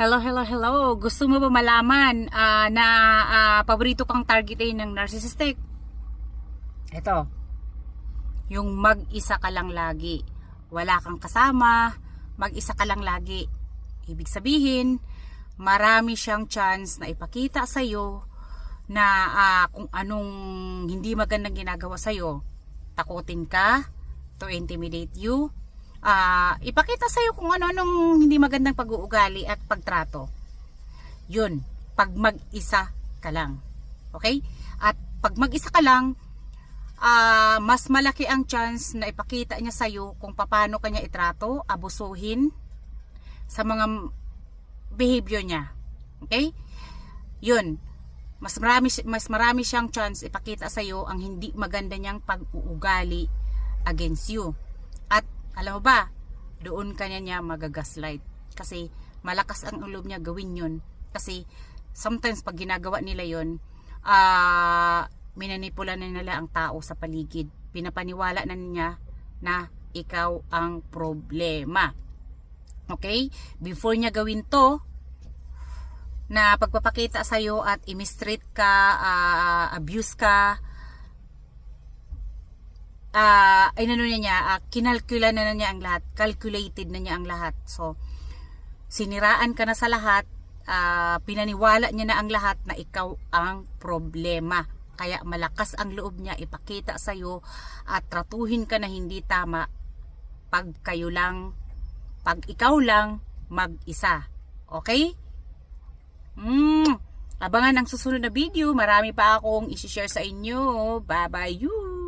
Hello, hello, hello. Gusto mo ba malaman na paborito kang targetin ng narcissistic? Ito, yung mag-isa ka lang lagi. Wala kang kasama, mag-isa ka lang lagi. Ibig sabihin, marami siyang chance na ipakita sa'yo na kung anong hindi magandang ginagawa sa'yo. Takutin ka, to intimidate you, ipakita sa iyo kung ano-anong hindi magandang pag-uugali at pagtrato. Yun, pag mag-isa ka lang. Okay? At pag mag-isa ka lang, mas malaki ang chance na ipakita niya sa iyo kung paano kanya itrato, abusuhin sa mga behavior niya. Okay? Yun, mas marami siyang chance ipakita sa iyo ang hindi maganda niyang pag-uugali against you. At alam mo ba, doon kanya niya magagaslight. Kasi malakas ang ulob niya gawin yun. Kasi sometimes pag ginagawa nila yun, minanipula na nila ang tao sa paligid. Pinapaniwala na niya na ikaw ang problema. Okay? Before niya gawin to, na pagpapakita sa'yo at i-mistreat ka, abuse ka, kinalkula na niya ang lahat, calculated na niya ang lahat. So siniraan ka na sa lahat, pinaniwala niya na ang lahat na ikaw ang problema. Kaya malakas ang loob niya ipakita sa iyo at tratuhin ka na hindi tama pag ikaw lang mag-isa. Okay? Abangan ang susunod na video. Marami pa akong i-share sa inyo. Bye bye you.